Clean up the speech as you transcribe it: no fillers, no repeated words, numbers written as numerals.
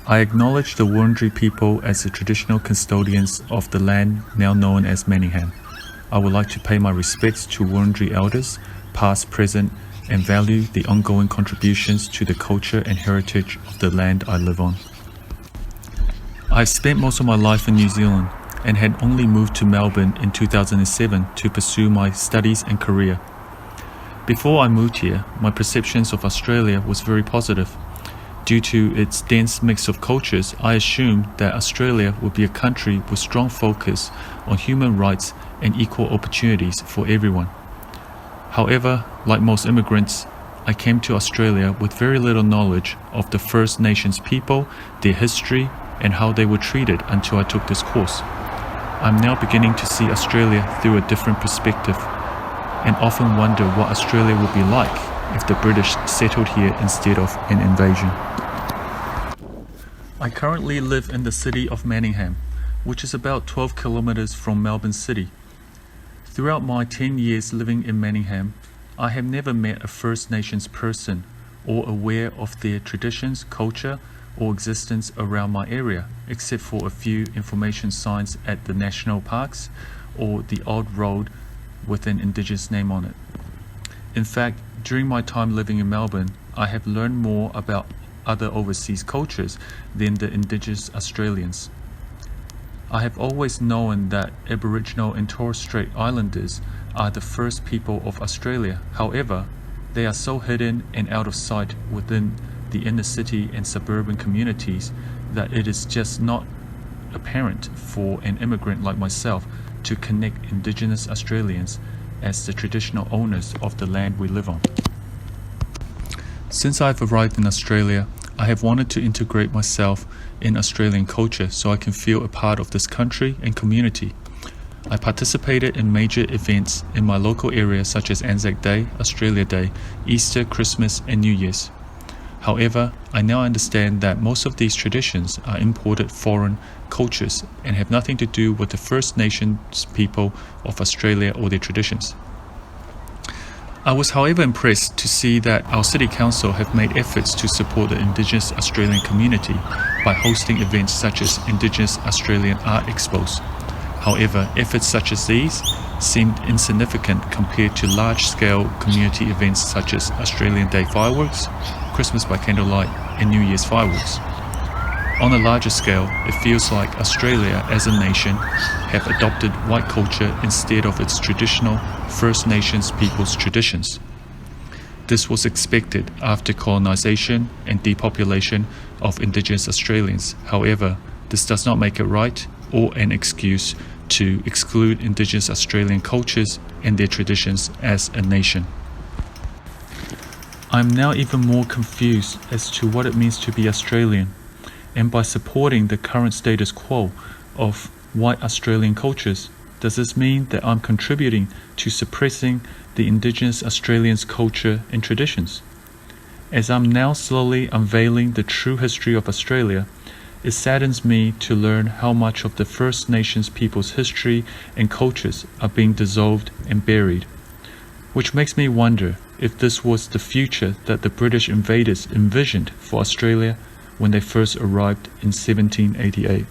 I acknowledge the Wurundjeri people as the traditional custodians of the land now known as Manningham. I would like to pay my respects to Wurundjeri elders, past, present, and value the ongoing contributions to the culture and heritage of the land I live on. I have spent most of my life in New Zealand and had only moved to Melbourne in 2007 to pursue my studies and career. Before I moved here, my perceptions of Australia was very positive. Due to its dense mix of cultures, I assumed that Australia would be a country with strong focus on human rights and equal opportunities for everyone. However, like most immigrants, I came to Australia with very little knowledge of the First Nations people, their history, and how they were treated until I took this course. I'm now beginning to see Australia through a different perspective and often wonder what Australia would be like if the British settled here instead of an invasion. I currently live in the city of Manningham, which is about 12 kilometers from Melbourne City. Throughout my 10 years living in Manningham, I have never met a First Nations person or aware of their traditions, culture, or existence around my area, except for a few information signs at the national parks or the odd road with an Indigenous name on it. In fact, during my time living in Melbourne, I have learned more about other overseas cultures than the Indigenous Australians. I have always known that Aboriginal and Torres Strait Islanders are the first people of Australia. However, they are so hidden and out of sight within the inner city and suburban communities that it is just not apparent for an immigrant like myself to connect Indigenous Australians as the traditional owners of the land we live on. Since I've arrived in Australia, I have wanted to integrate myself in Australian culture so I can feel a part of this country and community. I participated in major events in my local area such as Anzac Day, Australia Day, Easter, Christmas, and New Year's. However, I now understand that most of these traditions are imported foreign cultures and have nothing to do with the First Nations people of Australia or their traditions. I was however impressed to see that our City Council have made efforts to support the Indigenous Australian community by hosting events such as Indigenous Australian Art Expos. However, efforts such as these seemed insignificant compared to large-scale community events such as Australian Day fireworks, Christmas by candlelight, and New Year's fireworks. On a larger scale, it feels like Australia as a nation have adopted white culture instead of its traditional First Nations people's traditions. This was expected after colonisation and depopulation of Indigenous Australians. However, this does not make it right or an excuse to exclude Indigenous Australian cultures and their traditions as a nation. I am now even more confused as to what it means to be Australian, and by supporting the current status quo of white Australian cultures, does this mean that I'm contributing to suppressing the Indigenous Australians' culture and traditions? As I'm now slowly unveiling the true history of Australia, it saddens me to learn how much of the First Nations people's history and cultures are being dissolved and buried, which makes me wonder if this was the future that the British invaders envisioned for Australia when they first arrived in 1788.